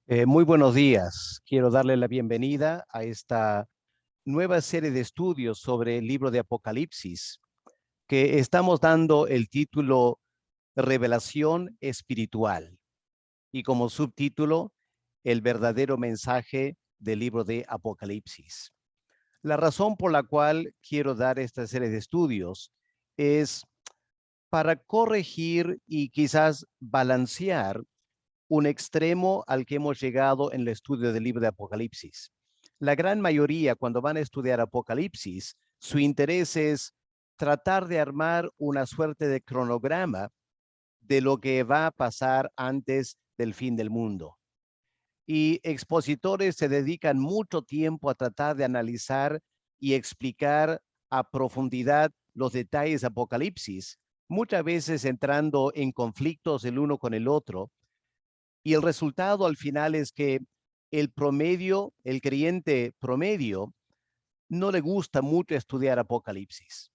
Muy buenos días. Quiero darle la bienvenida a esta nueva serie de estudios sobre el libro de Apocalipsis, que estamos dando el título Revelación Espiritual y como subtítulo El verdadero mensaje del libro de Apocalipsis. La razón por la cual quiero dar esta serie de estudios es para corregir y quizás balancear un extremo al que hemos llegado en el estudio del libro de Apocalipsis. La gran mayoría, cuando van a estudiar Apocalipsis, su interés es tratar de armar una suerte de cronograma de lo que va a pasar antes del fin del mundo. Y expositores se dedican mucho tiempo a tratar de analizar y explicar a profundidad los detalles de Apocalipsis, muchas veces entrando en conflictos el uno con el otro, y el resultado al final es que el promedio, el creyente promedio, no le gusta mucho estudiar Apocalipsis.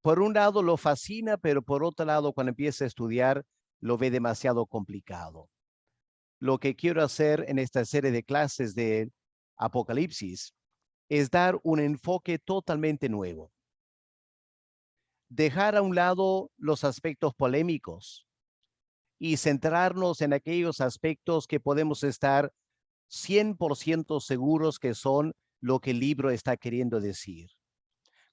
Por un lado lo fascina, pero por otro lado cuando empieza a estudiar lo ve demasiado complicado. Lo que quiero hacer en esta serie de clases de Apocalipsis es dar un enfoque totalmente nuevo. Dejar a un lado los aspectos polémicos y centrarnos en aquellos aspectos que podemos estar 100% seguros que son lo que el libro está queriendo decir.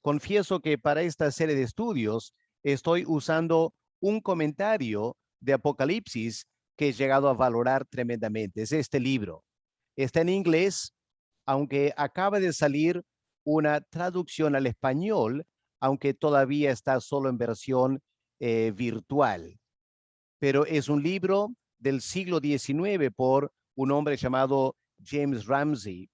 Confieso que para esta serie de estudios estoy usando un comentario de Apocalipsis que he llegado a valorar tremendamente. Es este libro. Está en inglés, aunque acaba de salir una traducción al español, aunque todavía está solo en versión virtual. Pero es un libro del siglo XIX por un hombre llamado James Ramsey,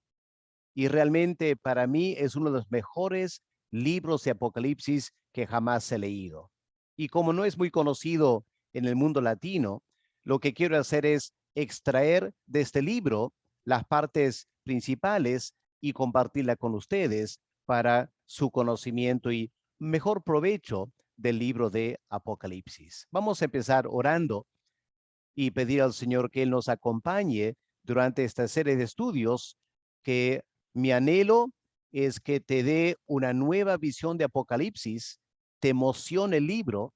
y realmente para mí es uno de los mejores libros de Apocalipsis que jamás he leído. Y como no es muy conocido en el mundo latino, lo que quiero hacer es extraer de este libro las partes principales y compartirla con ustedes para su conocimiento y mejor provecho del libro de Apocalipsis. Vamos a empezar orando y pedir al Señor que Él nos acompañe durante esta serie de estudios, que mi anhelo es que te dé una nueva visión de Apocalipsis, te emocione el libro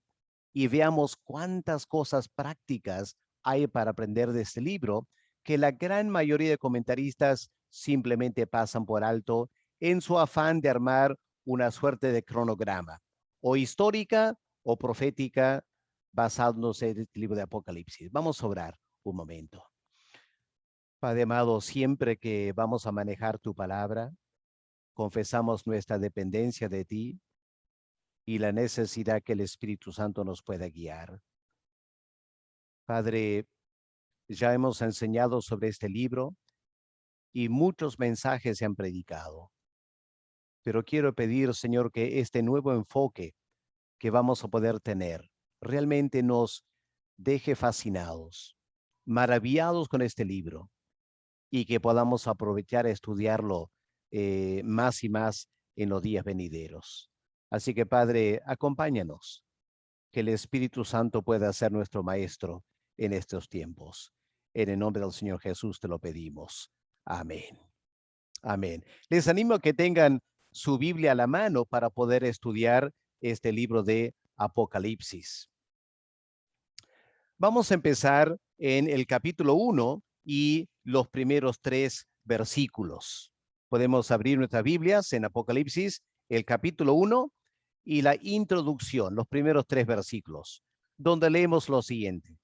y veamos cuántas cosas prácticas hay para aprender de este libro que la gran mayoría de comentaristas simplemente pasan por alto en su afán de armar una suerte de cronograma, o histórica o profética, basándose en el libro de Apocalipsis. Vamos a orar un momento. Padre amado, siempre que vamos a manejar tu palabra, confesamos nuestra dependencia de ti y la necesidad que el Espíritu Santo nos pueda guiar. Padre, ya hemos enseñado sobre este libro y muchos mensajes se han predicado, pero quiero pedir, Señor, que este nuevo enfoque que vamos a poder tener realmente nos deje fascinados, maravillados con este libro, y que podamos aprovechar a estudiarlo más y más en los días venideros. Así que, Padre, acompáñanos, que el Espíritu Santo pueda ser nuestro maestro en estos tiempos. En el nombre del Señor Jesús te lo pedimos. Amén. Amén. Les animo a que tengan su Biblia a la mano para poder estudiar este libro de Apocalipsis. Vamos a empezar en el capítulo 1 y los primeros 3 versículos. Podemos abrir nuestras Biblias en Apocalipsis, el capítulo 1 y la introducción, los primeros 3 versículos, donde leemos lo siguiente: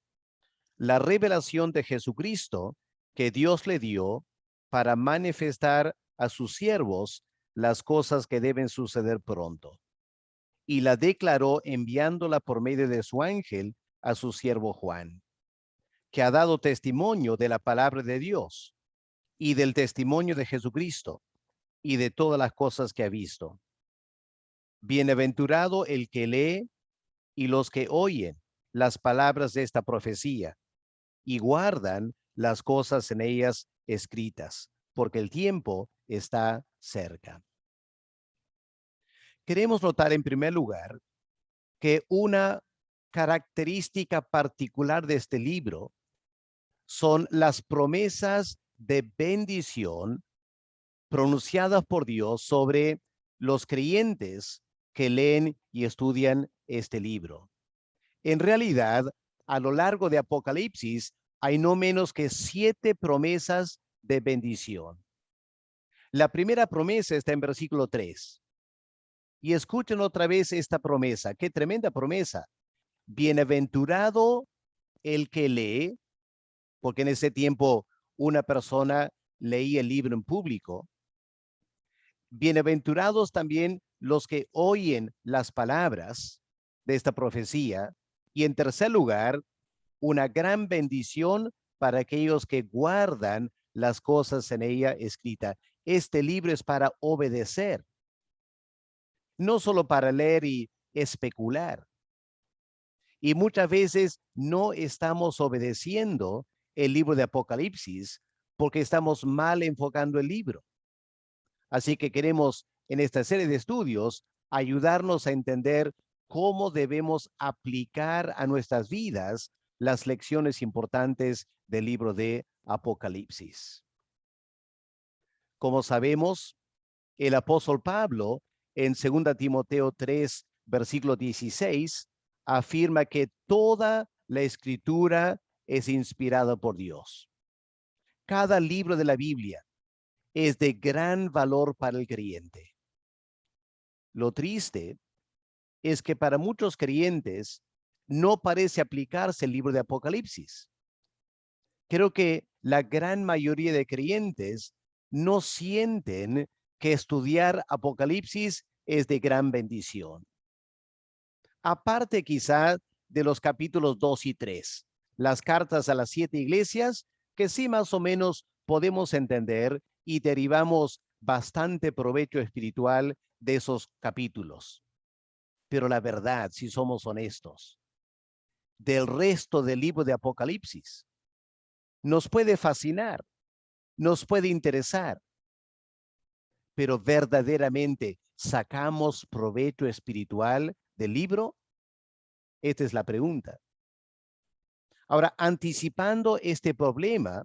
la revelación de Jesucristo que Dios le dio para manifestar a sus siervos las cosas que deben suceder pronto, y la declaró enviándola por medio de su ángel a su siervo Juan, que ha dado testimonio de la palabra de Dios y del testimonio de Jesucristo y de todas las cosas que ha visto. Bienaventurado el que lee y los que oyen las palabras de esta profecía y guardan las cosas en ellas escritas, porque el tiempo está cerca. Queremos notar en primer lugar que una característica particular de este libro son las promesas de bendición pronunciadas por Dios sobre los creyentes que leen y estudian este libro. En realidad, a lo largo de Apocalipsis, hay no menos que 7 promesas de bendición. La primera promesa está en versículo 3. Y escuchen otra vez esta promesa. ¡Qué tremenda promesa! Bienaventurado el que lee, porque en ese tiempo una persona leía el libro en público. Bienaventurados también los que oyen las palabras de esta profecía. Y en tercer lugar, una gran bendición para aquellos que guardan las cosas en ella escritas. Este libro es para obedecer, no solo para leer y especular. Y muchas veces no estamos obedeciendo el libro de Apocalipsis porque estamos mal enfocando el libro. Así que queremos en esta serie de estudios ayudarnos a entender cómo debemos aplicar a nuestras vidas las lecciones importantes del libro de Apocalipsis. Como sabemos, el apóstol Pablo en 2 Timoteo 3, versículo 16, afirma que toda la escritura es inspirada por Dios. Cada libro de la Biblia es de gran valor para el creyente. Lo triste es que para muchos creyentes no parece aplicarse el libro de Apocalipsis. Creo que la gran mayoría de creyentes no sienten que estudiar Apocalipsis es de gran bendición. Aparte quizá de los capítulos 2 y 3, las cartas a las 7 iglesias, que sí más o menos podemos entender y derivamos bastante provecho espiritual de esos capítulos. Pero la verdad, si somos honestos, del resto del libro de Apocalipsis, nos puede fascinar, nos puede interesar, pero verdaderamente sacamos provecho espiritual del libro. Esta es la pregunta. Ahora, anticipando este problema,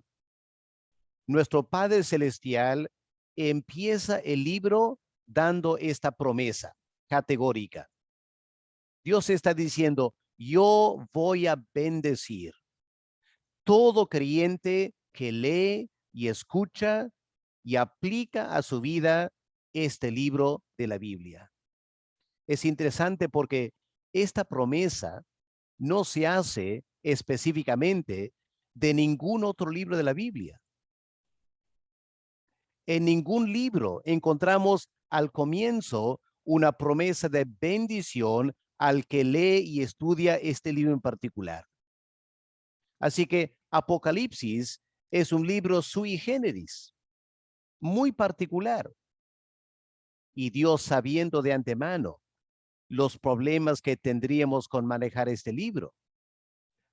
nuestro Padre Celestial empieza el libro dando esta promesa categórica. Dios está diciendo, yo voy a bendecir todo creyente que lee y escucha y aplica a su vida este libro de la Biblia. Es interesante porque esta promesa no se hace específicamente de ningún otro libro de la Biblia. En ningún libro encontramos al comienzo una promesa de bendición al que lee y estudia este libro en particular. Así que Apocalipsis es un libro sui generis, muy particular. Y Dios, sabiendo de antemano los problemas que tendríamos con manejar este libro,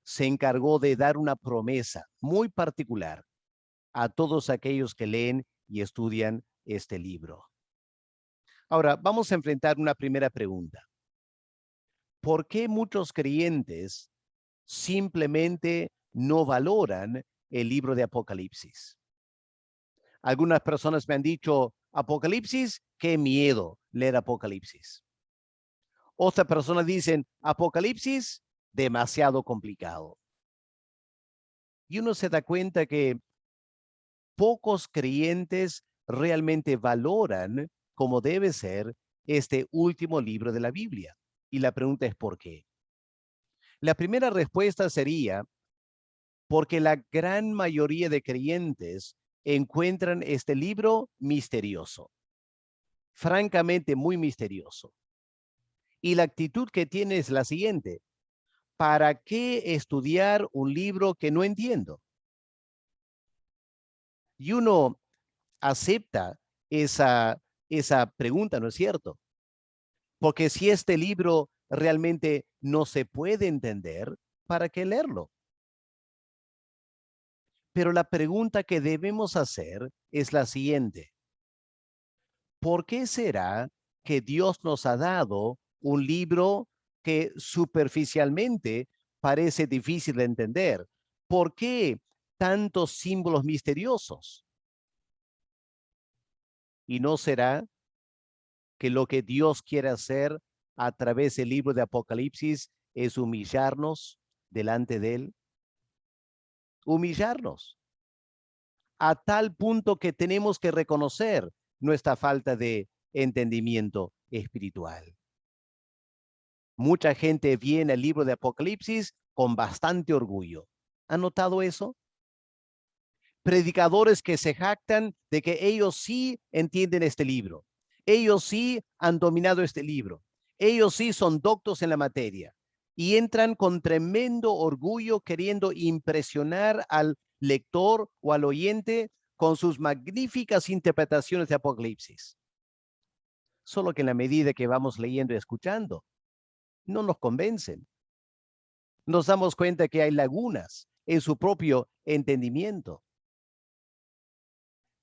se encargó de dar una promesa muy particular a todos aquellos que leen y estudian este libro. Ahora, vamos a enfrentar una primera pregunta. ¿Por qué muchos creyentes simplemente no valoran el libro de Apocalipsis? Algunas personas me han dicho, Apocalipsis, qué miedo leer Apocalipsis. Otras personas dicen, Apocalipsis, demasiado complicado. Y uno se da cuenta que pocos creyentes realmente valoran como debe ser este último libro de la Biblia. Y la pregunta es ¿por qué? La primera respuesta sería porque la gran mayoría de creyentes encuentran este libro misterioso, francamente muy misterioso. Y la actitud que tiene es la siguiente: ¿para qué estudiar un libro que no entiendo? Y uno acepta esa pregunta, ¿no es cierto? Porque si este libro realmente no se puede entender, ¿para qué leerlo? Pero la pregunta que debemos hacer es la siguiente: ¿por qué será que Dios nos ha dado un libro que superficialmente parece difícil de entender? ¿Por qué tantos símbolos misteriosos? ¿Y no será que lo que Dios quiere hacer a través del libro de Apocalipsis es humillarnos delante de Él? Humillarnos a tal punto que tenemos que reconocer nuestra falta de entendimiento espiritual. Mucha gente viene al libro de Apocalipsis con bastante orgullo. ¿Han notado eso? Predicadores que se jactan de que ellos sí entienden este libro. Ellos sí han dominado este libro. Ellos sí son doctos en la materia. Y entran con tremendo orgullo queriendo impresionar al lector o al oyente con sus magníficas interpretaciones de Apocalipsis. Solo que en la medida que vamos leyendo y escuchando, no nos convencen. Nos damos cuenta que hay lagunas en su propio entendimiento.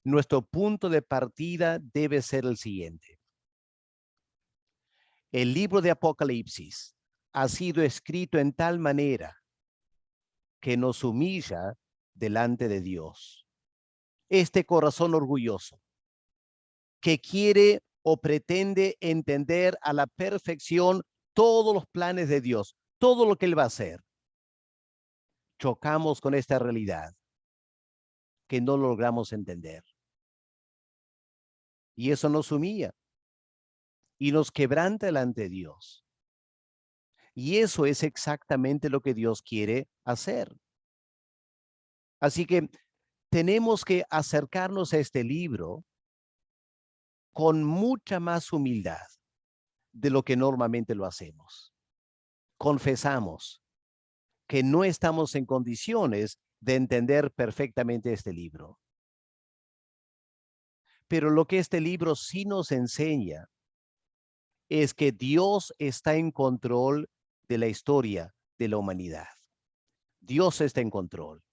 Nuestro punto de partida debe ser el siguiente. El libro de Apocalipsis ha sido escrito en tal manera que nos humilla delante de Dios. Este corazón orgulloso que quiere o pretende entender a la perfección todos los planes de Dios, todo lo que Él va a hacer. Chocamos con esta realidad que no logramos entender. Y eso nos humilla y nos quebranta delante de Dios. Y eso es exactamente lo que Dios quiere hacer. Así que tenemos que acercarnos a este libro con mucha más humildad de lo que normalmente lo hacemos. Confesamos que no estamos en condiciones de entender perfectamente este libro. Pero lo que este libro sí nos enseña es que Dios está en control de la historia de la humanidad. Dios está en control.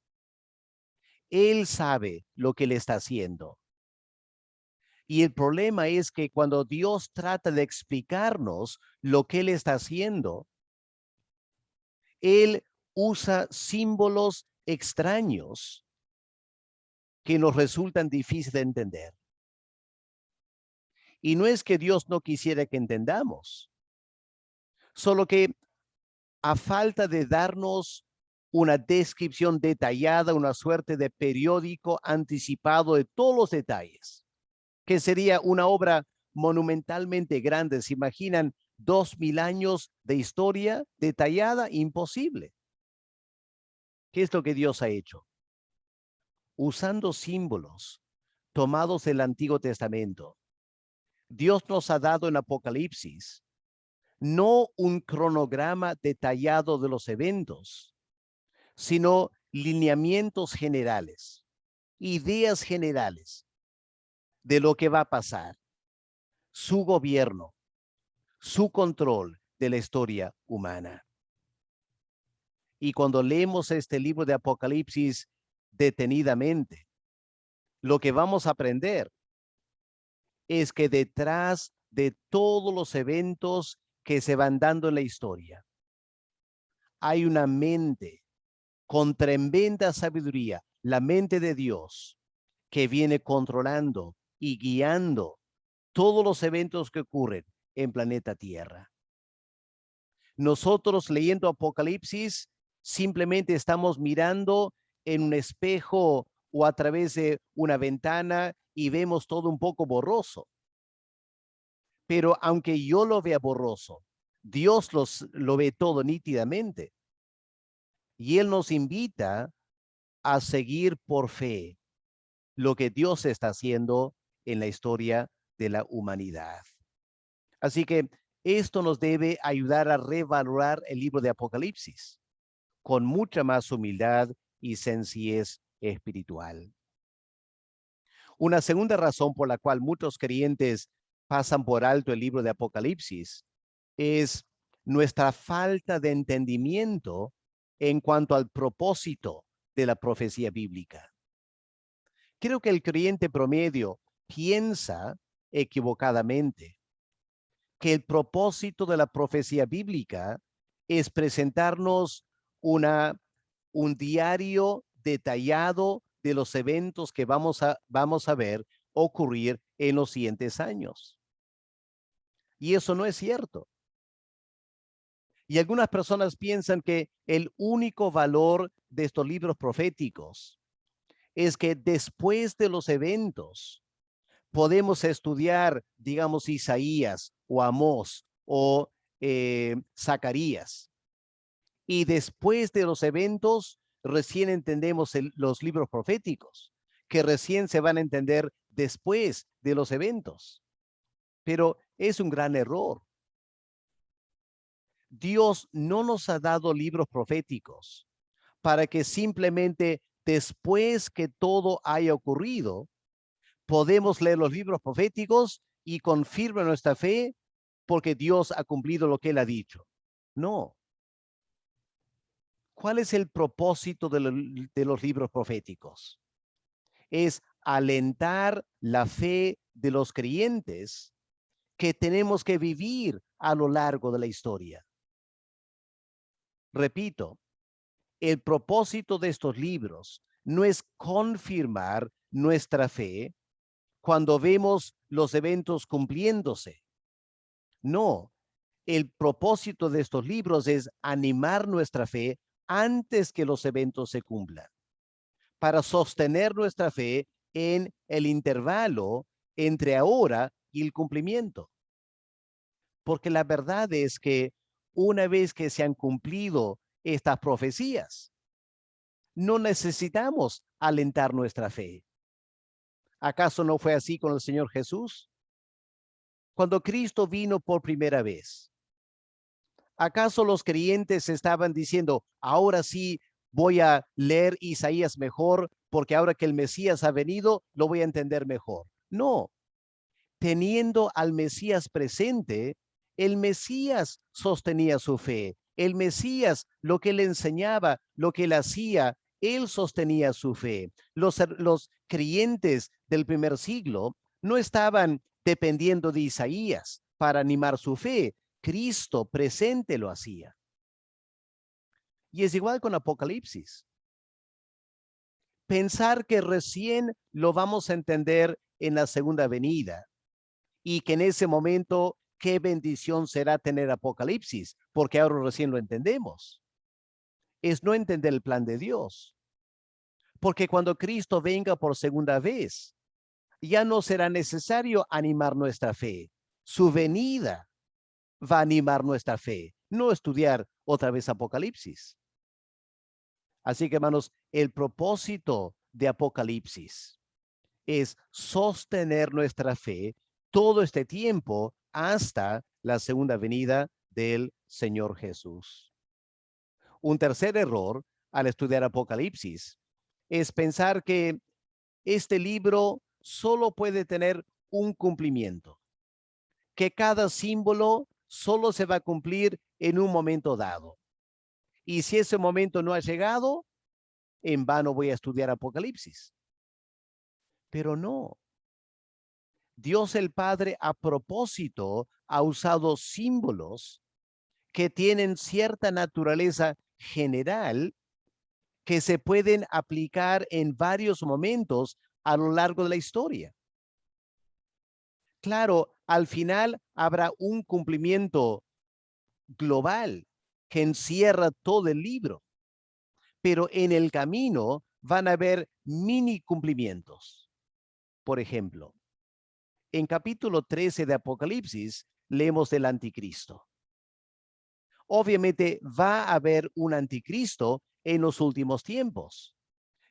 Él sabe lo que Él está haciendo. Y el problema es que cuando Dios trata de explicarnos lo que Él está haciendo, Él usa símbolos extraños que nos resultan difíciles de entender. Y no es que Dios no quisiera que entendamos, solo que a falta de darnos una descripción detallada, una suerte de periódico anticipado de todos los detalles, que sería una obra monumentalmente grande. ¿Se imaginan 2000 años de historia detallada? Imposible. ¿Qué es lo que Dios ha hecho? Usando símbolos tomados del Antiguo Testamento, Dios nos ha dado en Apocalipsis no un cronograma detallado de los eventos, sino lineamientos generales, ideas generales de lo que va a pasar, su gobierno, su control de la historia humana. Y cuando leemos este libro de Apocalipsis detenidamente, lo que vamos a aprender es que detrás de todos los eventos que se van dando en la historia, hay una mente con tremenda sabiduría, la mente de Dios, que viene controlando y guiando todos los eventos que ocurren en planeta Tierra. Nosotros leyendo Apocalipsis simplemente estamos mirando en un espejo o a través de una ventana y vemos todo un poco borroso. Pero aunque yo lo vea borroso, Dios lo ve todo nítidamente. Y Él nos invita a seguir por fe lo que Dios está haciendo en la historia de la humanidad. Así que esto nos debe ayudar a revalorar el libro de Apocalipsis con mucha más humildad y sencillez espiritual. Una segunda razón por la cual muchos creyentes pasan por alto el libro de Apocalipsis es nuestra falta de entendimiento en cuanto al propósito de la profecía bíblica. Creo que el creyente promedio piensa equivocadamente que el propósito de la profecía bíblica es presentarnos un diario detallado de los eventos que vamos a ver ocurrir en los siguientes años. Y eso no es cierto. Y algunas personas piensan que el único valor de estos libros proféticos es que después de los eventos podemos estudiar, digamos, Isaías o Amós o Zacarías. Y después de los eventos recién entendemos los libros proféticos, que recién se van a entender después de los eventos. Pero es un gran error. Dios no nos ha dado libros proféticos para que simplemente después que todo haya ocurrido, podemos leer los libros proféticos y confirma nuestra fe porque Dios ha cumplido lo que Él ha dicho. No. ¿Cuál es el propósito de los libros proféticos? Es alentar la fe de los creyentes que tenemos que vivir a lo largo de la historia. Repito, el propósito de estos libros no es confirmar nuestra fe cuando vemos los eventos cumpliéndose. No, el propósito de estos libros es animar nuestra fe antes que los eventos se cumplan, para sostener nuestra fe en el intervalo entre ahora y el cumplimiento. Porque la verdad es que una vez que se han cumplido estas profecías, no necesitamos alentar nuestra fe. ¿Acaso no fue así con el Señor Jesús? Cuando Cristo vino por primera vez, ¿acaso los creyentes estaban diciendo, ahora sí voy a leer Isaías mejor porque ahora que el Mesías ha venido, lo voy a entender mejor? No, teniendo al Mesías presente, el Mesías sostenía su fe. El Mesías, lo que le enseñaba, lo que él hacía, él sostenía su fe. Los creyentes del primer siglo no estaban dependiendo de Isaías para animar su fe. Cristo presente lo hacía. Y es igual con Apocalipsis. Pensar que recién lo vamos a entender en la segunda venida y que en ese momento, qué bendición será tener Apocalipsis, porque ahora recién lo entendemos. Es no entender el plan de Dios. Porque cuando Cristo venga por segunda vez, ya no será necesario animar nuestra fe. Su venida va a animar nuestra fe, no estudiar otra vez Apocalipsis. Así que, hermanos, el propósito de Apocalipsis es sostener nuestra fe todo este tiempo hasta la segunda venida del Señor Jesús. Un tercer error al estudiar Apocalipsis es pensar que este libro solo puede tener un cumplimiento, que cada símbolo solo se va a cumplir en un momento dado. Y si ese momento no ha llegado, en vano voy a estudiar Apocalipsis. Pero no. Dios el Padre a propósito ha usado símbolos que tienen cierta naturaleza general que se pueden aplicar en varios momentos a lo largo de la historia. Claro, al final habrá un cumplimiento global que encierra todo el libro, pero en el camino van a haber mini cumplimientos. Por ejemplo, en capítulo 13 de Apocalipsis leemos del anticristo. Obviamente va a haber un anticristo en los últimos tiempos,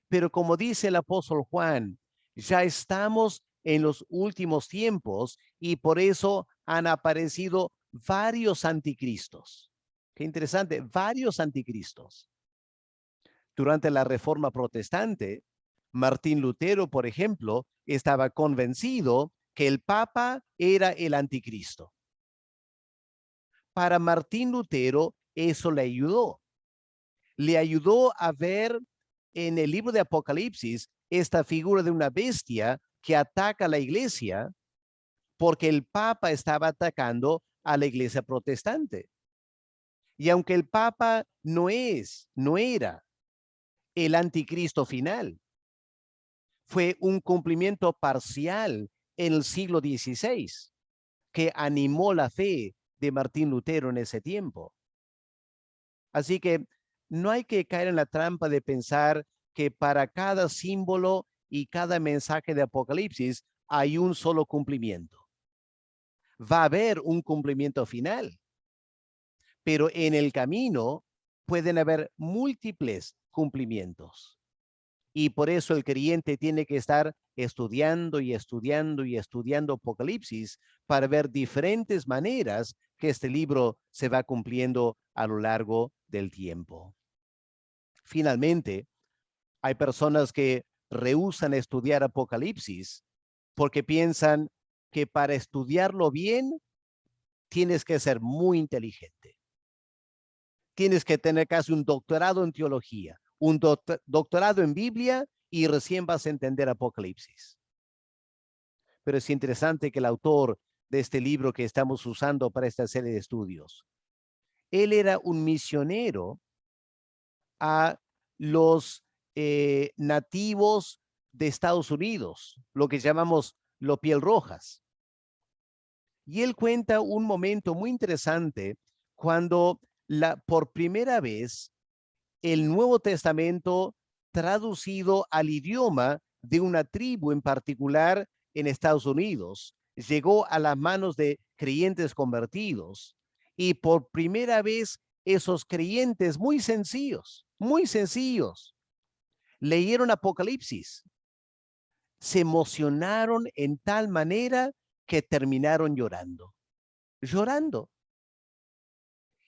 pero como dice el apóstol Juan, ya estamos en los últimos tiempos y por eso han aparecido varios anticristos. Qué interesante, varios anticristos. Durante la Reforma Protestante, Martín Lutero, por ejemplo, estaba convencido que el Papa era el anticristo. Para Martín Lutero, eso le ayudó. Le ayudó a ver en el libro de Apocalipsis esta figura de una bestia que ataca a la iglesia porque el Papa estaba atacando a la iglesia protestante. Y aunque el Papa no era el anticristo final. Fue un cumplimiento parcial en el siglo XVI que animó la fe de Martín Lutero en ese tiempo. Así que no hay que caer en la trampa de pensar que para cada símbolo y cada mensaje de Apocalipsis hay un solo cumplimiento. Va a haber un cumplimiento final, pero en el camino pueden haber múltiples cumplimientos. Y por eso el creyente tiene que estar estudiando y estudiando y estudiando Apocalipsis para ver diferentes maneras que este libro se va cumpliendo a lo largo del tiempo. Finalmente, hay personas que rehúsan estudiar Apocalipsis porque piensan que para estudiarlo bien tienes que ser muy inteligente. Tienes que tener casi un doctorado en teología, un doctorado en Biblia y recién vas a entender Apocalipsis. Pero es interesante que el autor de este libro que estamos usando para esta serie de estudios, él era un misionero a los nativos de Estados Unidos, lo que llamamos los piel rojas. Y él cuenta un momento muy interesante cuando por primera vez el Nuevo Testamento traducido al idioma de una tribu en particular en Estados Unidos llegó a las manos de creyentes convertidos y por primera vez esos creyentes muy sencillos, leyeron Apocalipsis, se emocionaron en tal manera que terminaron llorando.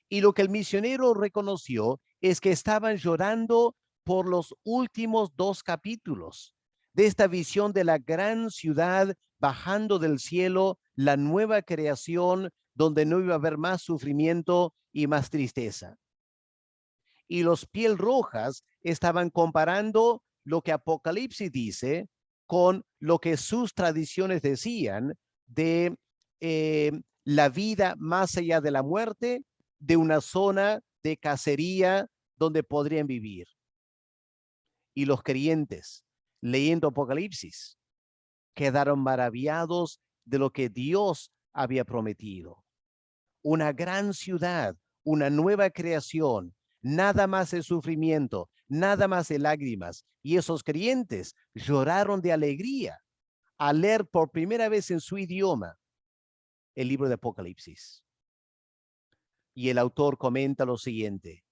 Y lo que el misionero reconoció es que estaban llorando por los últimos 2 capítulos de esta visión de la gran ciudad bajando del cielo, la nueva creación donde no iba a haber más sufrimiento y más tristeza. Y los piel rojas estaban comparando lo que Apocalipsis dice con lo que sus tradiciones decían de la vida más allá de la muerte, de una zona de cacería donde podrían vivir. Y los creyentes, leyendo Apocalipsis, quedaron maravillados de lo que Dios había prometido. Una gran ciudad, una nueva creación, nada más de sufrimiento, nada más de lágrimas. Y esos creyentes lloraron de alegría al leer por primera vez en su idioma el libro de Apocalipsis. Y el autor comenta lo siguiente.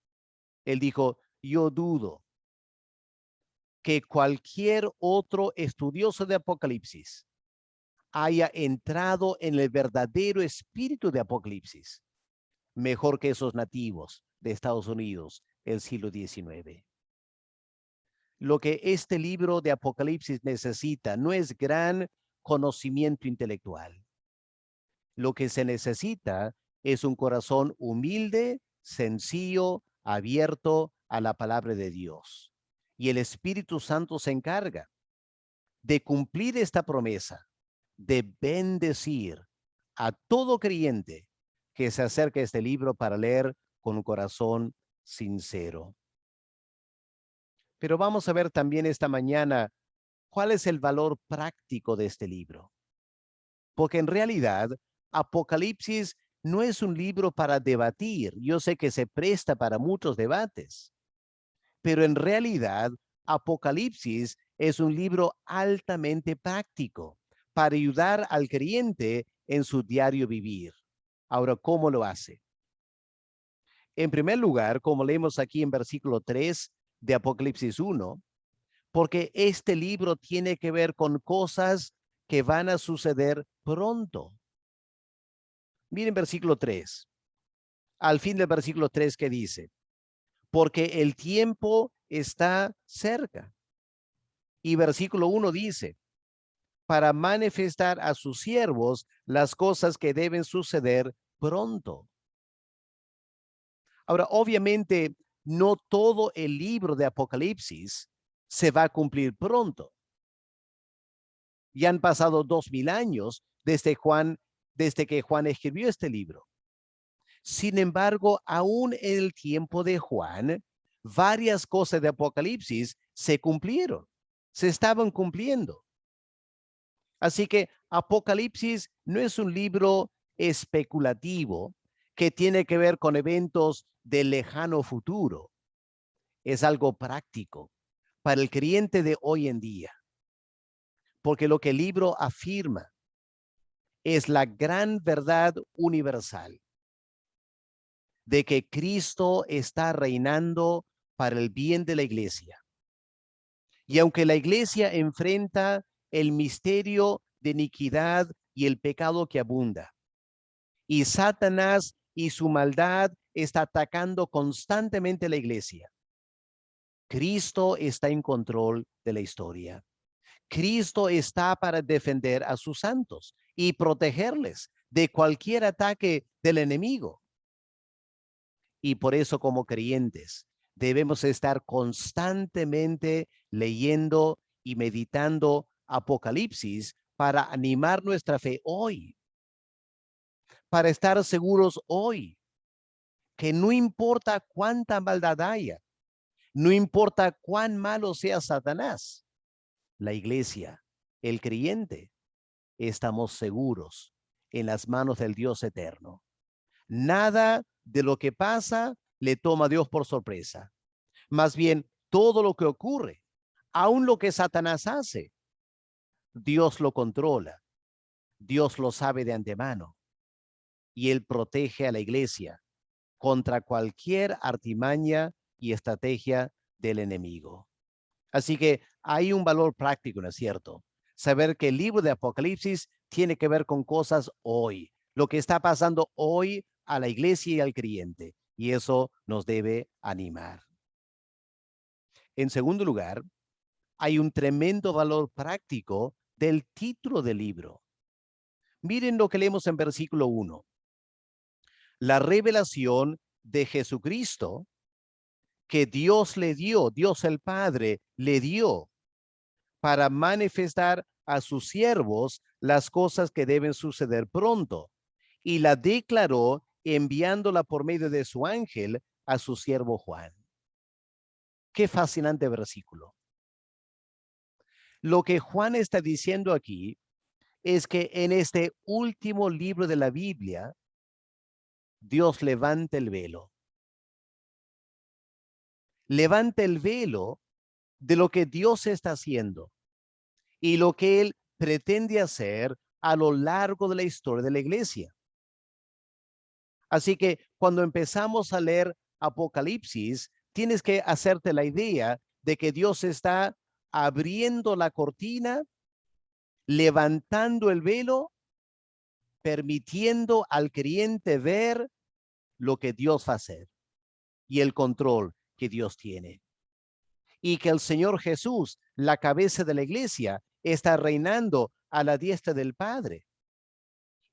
Él dijo, yo dudo que cualquier otro estudioso de Apocalipsis haya entrado en el verdadero espíritu de Apocalipsis mejor que esos nativos de Estados Unidos el siglo XIX. Lo que este libro de Apocalipsis necesita no es gran conocimiento intelectual. Lo que se necesita es un corazón humilde, sencillo, abierto a la palabra de Dios. Y el Espíritu Santo se encarga de cumplir esta promesa, de bendecir a todo creyente que se acerque a este libro para leer con un corazón sincero. Pero vamos a ver también esta mañana cuál es el valor práctico de este libro. Porque en realidad, Apocalipsis no es un libro para debatir. Yo sé que se presta para muchos debates, pero en realidad, Apocalipsis es un libro altamente práctico para ayudar al creyente en su diario vivir. Ahora, ¿cómo lo hace? En primer lugar, como leemos aquí en versículo 3 de Apocalipsis 1, porque este libro tiene que ver con cosas que van a suceder pronto. Miren versículo 3. Al fin del versículo 3 que dice, porque el tiempo está cerca. Y versículo 1 dice, para manifestar a sus siervos las cosas que deben suceder pronto. Ahora, obviamente, no todo el libro de Apocalipsis se va a cumplir pronto. Ya han pasado 2000 años desde que Juan escribió este libro. Sin embargo, aún en el tiempo de Juan, varias cosas de Apocalipsis se cumplieron, se estaban cumpliendo. Así que Apocalipsis no es un libro especulativo que tiene que ver con eventos del lejano futuro. Es algo práctico para el creyente de hoy en día, porque lo que el libro afirma es la gran verdad universal de que Cristo está reinando para el bien de la iglesia. Y aunque la iglesia enfrenta el misterio de iniquidad y el pecado que abunda, y Satanás y su maldad está atacando constantemente la iglesia, Cristo está en control de la historia. Cristo está para defender a sus santos y protegerles de cualquier ataque del enemigo. Y por eso, como creyentes, debemos estar constantemente leyendo y meditando Apocalipsis para animar nuestra fe hoy, para estar seguros hoy que no importa cuánta maldad haya, no importa cuán malo sea Satanás, la iglesia, el creyente, estamos seguros en las manos del Dios eterno. Nada de lo que pasa le toma a Dios por sorpresa. Más bien, todo lo que ocurre, aun lo que Satanás hace, Dios lo controla, Dios lo sabe de antemano y Él protege a la iglesia contra cualquier artimaña y estrategia del enemigo. Así que hay un valor práctico, ¿no es cierto? Saber que el libro de Apocalipsis tiene que ver con cosas hoy, lo que está pasando hoy a la iglesia y al creyente, y eso nos debe animar. En segundo lugar, hay un tremendo valor práctico del título del libro. Miren lo que leemos en versículo 1. La revelación de Jesucristo que Dios le dio, Dios el Padre le dio para manifestar a sus siervos las cosas que deben suceder pronto, y la declaró enviándola por medio de su ángel a su siervo Juan. Qué fascinante versículo. Lo que Juan está diciendo aquí es que en este último libro de la Biblia, Dios levanta el velo. Levanta el velo de lo que Dios está haciendo y lo que Él pretende hacer a lo largo de la historia de la iglesia. Así que cuando empezamos a leer Apocalipsis, tienes que hacerte la idea de que Dios está abriendo la cortina, levantando el velo, permitiendo al creyente ver lo que Dios va a hacer y el control que Dios tiene. Y que el Señor Jesús, la cabeza de la iglesia, está reinando a la diestra del Padre.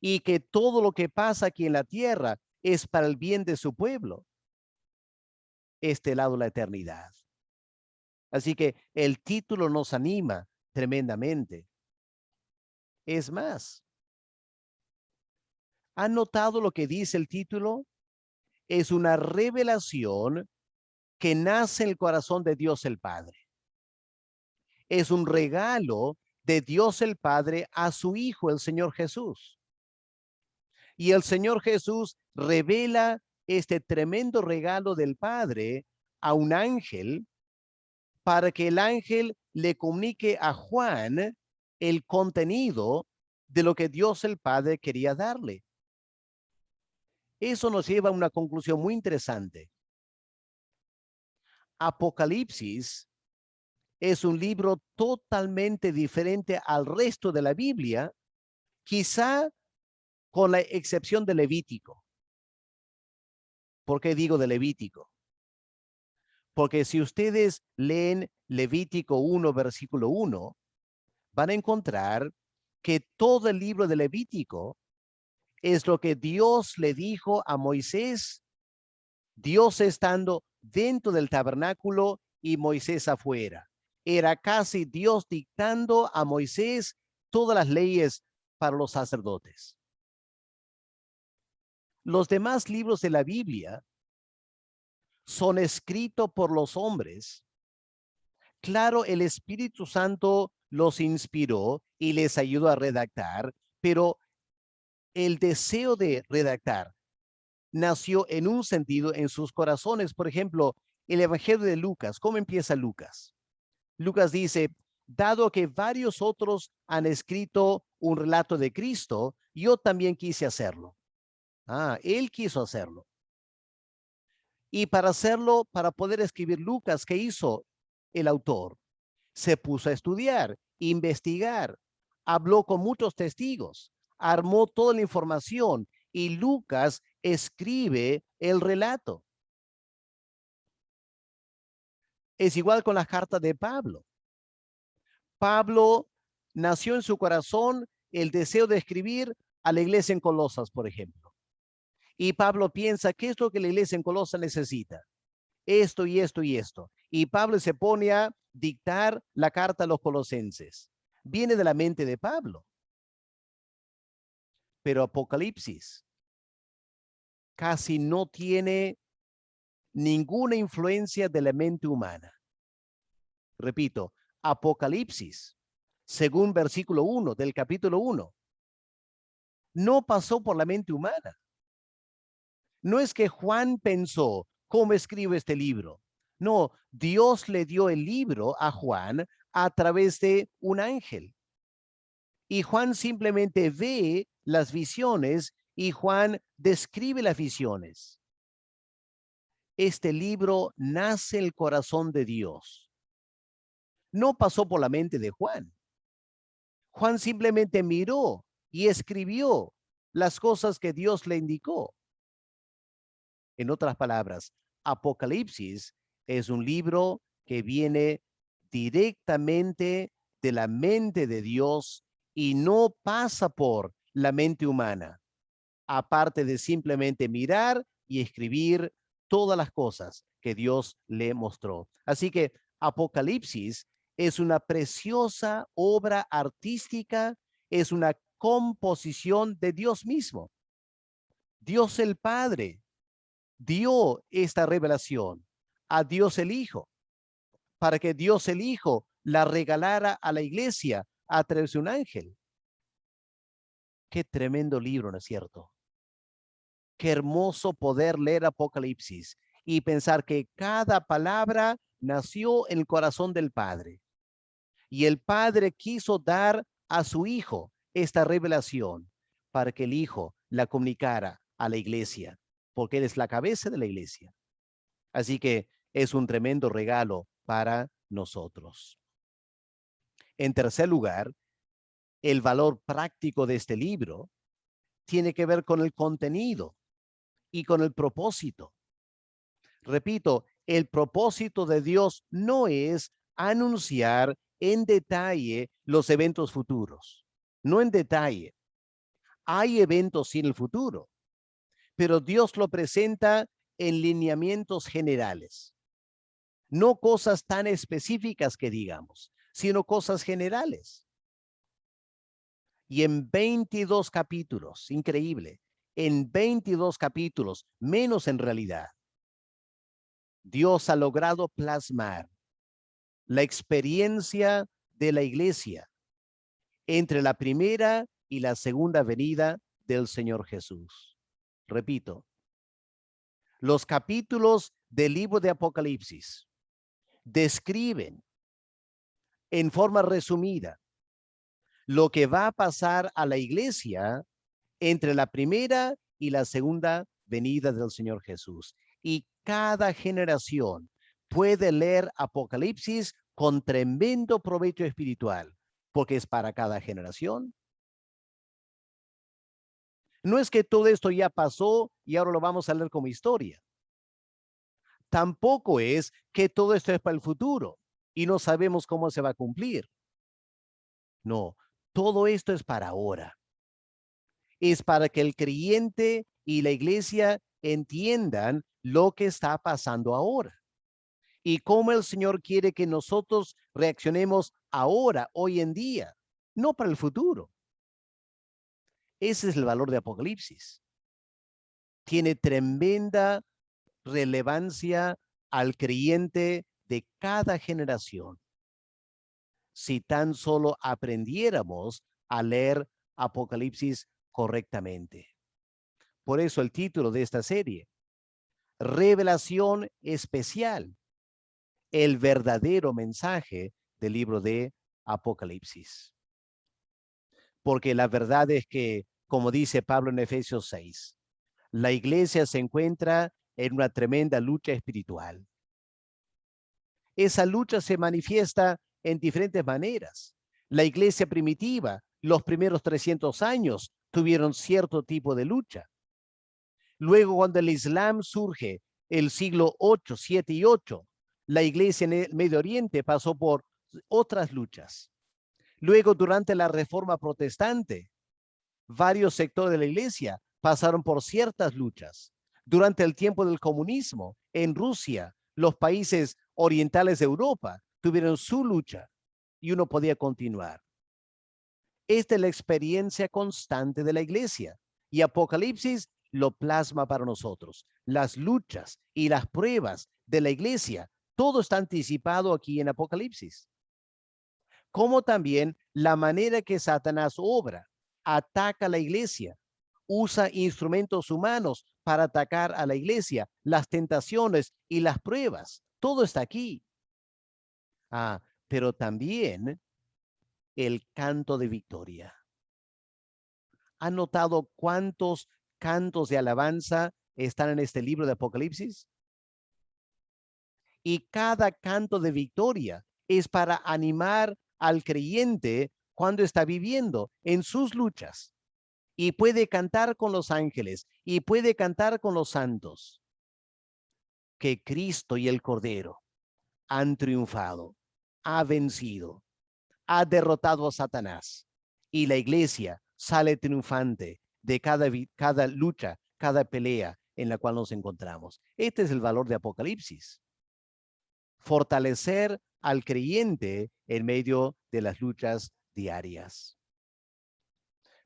Y que todo lo que pasa aquí en la tierra es para el bien de su pueblo. Este lado de la eternidad. Así que el título nos anima tremendamente. Es más, ¿han notado lo que dice el título? Es una revelación que nace en el corazón de Dios el Padre. Es un regalo de Dios el Padre a su Hijo, el Señor Jesús. Y el Señor Jesús revela este tremendo regalo del Padre a un ángel para que el ángel le comunique a Juan el contenido de lo que Dios el Padre quería darle. Eso nos lleva a una conclusión muy interesante. Apocalipsis es un libro totalmente diferente al resto de la Biblia, quizá con la excepción de Levítico. ¿Por qué digo de Levítico? Porque si ustedes leen Levítico 1, versículo 1, van a encontrar que todo el libro de Levítico es lo que Dios le dijo a Moisés, Dios estando dentro del tabernáculo y Moisés afuera. Era casi Dios dictando a Moisés todas las leyes para los sacerdotes. Los demás libros de la Biblia son escritos por los hombres. Claro, el Espíritu Santo los inspiró y les ayudó a redactar, pero el deseo de redactar nació en un sentido en sus corazones. Por ejemplo, el Evangelio de Lucas. ¿Cómo empieza Lucas? Lucas dice, dado que varios otros han escrito un relato de Cristo, yo también quise hacerlo. Él quiso hacerlo. Y para hacerlo, para poder escribir Lucas, ¿qué hizo el autor? Se puso a estudiar, investigar, habló con muchos testigos, armó toda la información y Lucas escribe el relato. Es igual con las cartas de Pablo. Pablo nació en su corazón el deseo de escribir a la iglesia en Colosas, por ejemplo. Y Pablo piensa, ¿qué es lo que la iglesia en Colosas necesita? Esto y esto y esto. Y Pablo se pone a dictar la carta a los colosenses. Viene de la mente de Pablo. Pero Apocalipsis casi no tiene ninguna influencia de la mente humana. Repito, Apocalipsis, según versículo 1 del capítulo 1, no pasó por la mente humana. No es que Juan pensó, ¿cómo escribo este libro? No, Dios le dio el libro a Juan a través de un ángel. Y Juan simplemente ve las visiones y Juan describe las visiones. Este libro nace el corazón de Dios. No pasó por la mente de Juan. Juan simplemente miró y escribió las cosas que Dios le indicó. En otras palabras, Apocalipsis es un libro que viene directamente de la mente de Dios y no pasa por la mente humana, aparte de simplemente mirar y escribir todas las cosas que Dios le mostró. Así que Apocalipsis es una preciosa obra artística, es una composición de Dios mismo. Dios el Padre dio esta revelación a Dios el Hijo, para que Dios el Hijo la regalara a la iglesia a través de un ángel. Qué tremendo libro, ¿no es cierto? Qué hermoso poder leer Apocalipsis y pensar que cada palabra nació en el corazón del Padre. Y el Padre quiso dar a su Hijo esta revelación para que el Hijo la comunicara a la iglesia, porque Él es la cabeza de la iglesia. Así que es un tremendo regalo para nosotros. En tercer lugar, el valor práctico de este libro tiene que ver con el contenido y con el propósito. Repito, el propósito de Dios no es anunciar en detalle los eventos futuros, no en detalle. Hay eventos en el futuro, pero Dios lo presenta en lineamientos generales. No cosas tan específicas que digamos, sino cosas generales. Y en 22 capítulos, increíble, en 22 capítulos, menos en realidad, Dios ha logrado plasmar la experiencia de la iglesia entre la primera y la segunda venida del Señor Jesús. Repito, los capítulos del libro de Apocalipsis describen en forma resumida lo que va a pasar a la iglesia entre la primera y la segunda venida del Señor Jesús. Y cada generación puede leer Apocalipsis con tremendo provecho espiritual, porque es para cada generación. No es que todo esto ya pasó y ahora lo vamos a leer como historia. Tampoco es que todo esto es para el futuro y no sabemos cómo se va a cumplir. No, todo esto es para ahora. Es para que el creyente y la iglesia entiendan lo que está pasando ahora y cómo el Señor quiere que nosotros reaccionemos ahora, hoy en día, no para el futuro. Ese es el valor de Apocalipsis. Tiene tremenda relevancia al creyente de cada generación si tan solo aprendiéramos a leer Apocalipsis correctamente. Por eso el título de esta serie, Revelación Especial, el verdadero mensaje del libro de Apocalipsis. Porque la verdad es que, como dice Pablo en Efesios 6, la iglesia se encuentra en una tremenda lucha espiritual. Esa lucha se manifiesta en diferentes maneras. La iglesia primitiva, los primeros 300 años, tuvieron cierto tipo de lucha. Luego, cuando el Islam surge, el siglo 8, 7 y 8, la iglesia en el Medio Oriente pasó por otras luchas. Luego, durante la Reforma Protestante, varios sectores de la iglesia pasaron por ciertas luchas. Durante el tiempo del comunismo, en Rusia, los países orientales de Europa tuvieron su lucha y uno podía continuar. Esta es la experiencia constante de la iglesia y Apocalipsis lo plasma para nosotros. Las luchas y las pruebas de la iglesia, todo está anticipado aquí en Apocalipsis. Como también la manera que Satanás obra, ataca a la iglesia, usa instrumentos humanos para atacar a la iglesia, las tentaciones y las pruebas. Todo está aquí. Pero también el canto de victoria. ¿Han notado cuántos cantos de alabanza están en este libro de Apocalipsis? Y cada canto de victoria es para animar al creyente cuando está viviendo en sus luchas. Y puede cantar con los ángeles y puede cantar con los santos que Cristo y el Cordero han triunfado, ha vencido, ha derrotado a Satanás y la iglesia sale triunfante de cada lucha, cada pelea en la cual nos encontramos. Este es el valor de Apocalipsis. Fortalecer al creyente en medio de las luchas diarias.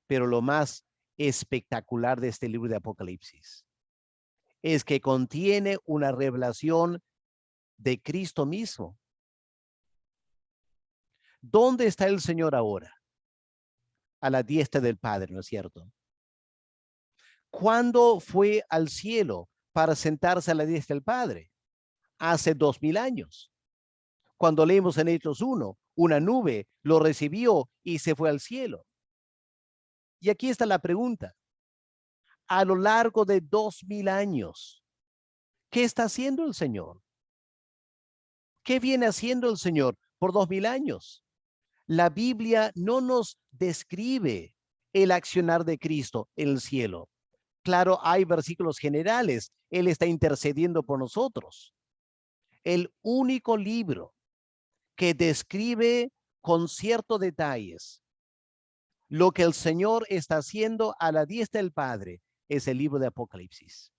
Pero lo más espectacular de este libro de Apocalipsis es que contiene una revelación de Cristo mismo. ¿Dónde está el Señor ahora? A la diestra del Padre, ¿no es cierto? ¿Cuándo fue al cielo para sentarse a la diestra del Padre? Hace 2000 años. Cuando leemos en Hechos 1, una nube lo recibió y se fue al cielo. Y aquí está la pregunta. A lo largo de 2000 años, ¿qué está haciendo el Señor? ¿Qué viene haciendo el Señor por 2000 años? La Biblia no nos describe el accionar de Cristo en el cielo. Claro, hay versículos generales. Él está intercediendo por nosotros. El único libro que describe con ciertos detalles lo que el Señor está haciendo a la diestra del Padre es el libro de Apocalipsis.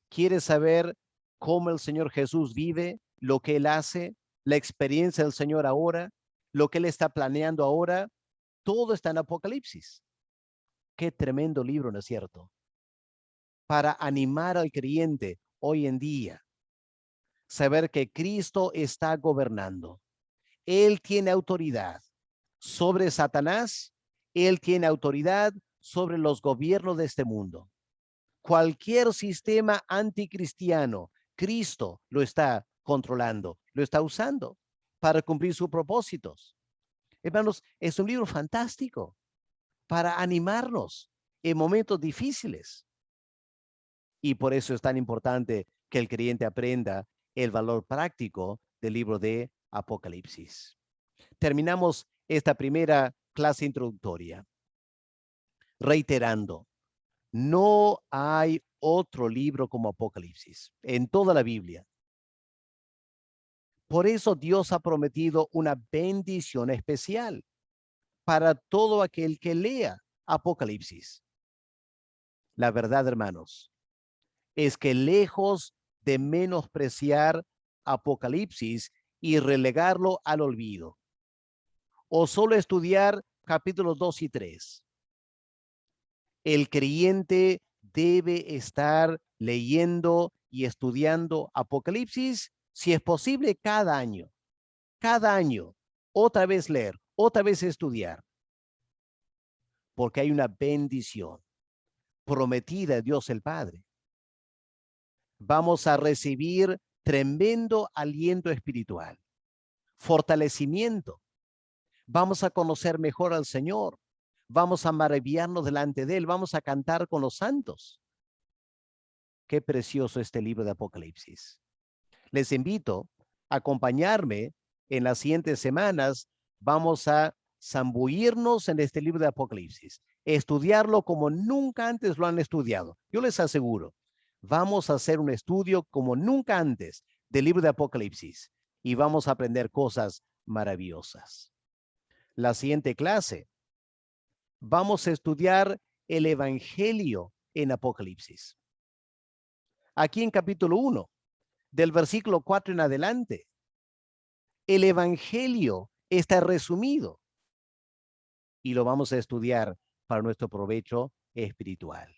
¿Quieres saber cómo el Señor Jesús vive, lo que Él hace, la experiencia del Señor ahora, lo que Él está planeando ahora? Todo está en Apocalipsis. Qué tremendo libro, ¿no es cierto? Para animar al creyente hoy en día. Saber que Cristo está gobernando. Él tiene autoridad sobre Satanás. Él tiene autoridad sobre los gobiernos de este mundo. Cualquier sistema anticristiano, Cristo lo está controlando, lo está usando para cumplir sus propósitos. Hermanos, es un libro fantástico para animarnos en momentos difíciles. Y por eso es tan importante que el creyente aprenda el valor práctico del libro de Apocalipsis. Terminamos esta primera clase introductoria reiterando, no hay otro libro como Apocalipsis en toda la Biblia. Por eso Dios ha prometido una bendición especial para todo aquel que lea Apocalipsis. La verdad, hermanos, es que lejos de menospreciar Apocalipsis y relegarlo al olvido, o solo estudiar capítulos 2 y 3, el creyente debe estar leyendo y estudiando Apocalipsis, si es posible, cada año, otra vez leer, otra vez estudiar, porque hay una bendición prometida de Dios el Padre. Vamos a recibir tremendo aliento espiritual, fortalecimiento. Vamos a conocer mejor al Señor. Vamos a maravillarnos delante de Él. Vamos a cantar con los santos. Qué precioso este libro de Apocalipsis. Les invito a acompañarme en las siguientes semanas. Vamos a zambullirnos en este libro de Apocalipsis, estudiarlo como nunca antes lo han estudiado. Yo les aseguro, vamos a hacer un estudio como nunca antes del libro de Apocalipsis y vamos a aprender cosas maravillosas. La siguiente clase, vamos a estudiar el Evangelio en Apocalipsis. Aquí en capítulo 1, del versículo 4 en adelante, el Evangelio está resumido y lo vamos a estudiar para nuestro provecho espiritual.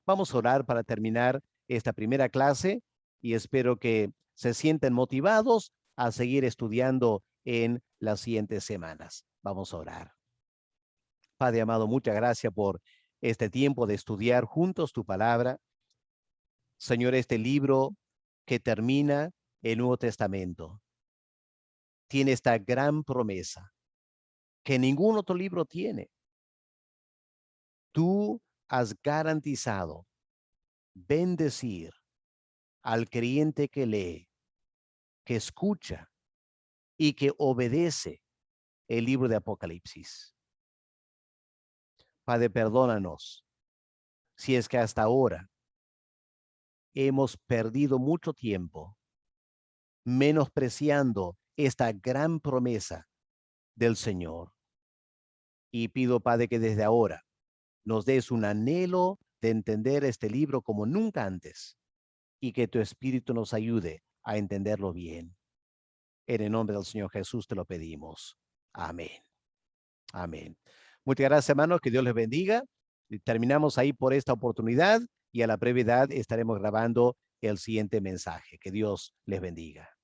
Vamos a orar para terminar esta primera clase y espero que se sienten motivados a seguir estudiando en las siguientes semanas. Vamos a orar. Padre amado, muchas gracias por este tiempo de estudiar juntos tu palabra. Señor, este libro que termina el Nuevo Testamento tiene esta gran promesa que ningún otro libro tiene. Tú has garantizado bendecir al creyente que lee, que escucha y que obedece el libro de Apocalipsis. Padre, perdónanos si es que hasta ahora hemos perdido mucho tiempo menospreciando esta gran promesa del Señor. Y pido, Padre, que desde ahora nos des un anhelo de entender este libro como nunca antes y que tu Espíritu nos ayude a entenderlo bien. En el nombre del Señor Jesús te lo pedimos. Amén. Amén. Muchas gracias, hermanos. Que Dios les bendiga. Y terminamos ahí por esta oportunidad y a la brevedad estaremos grabando el siguiente mensaje. Que Dios les bendiga.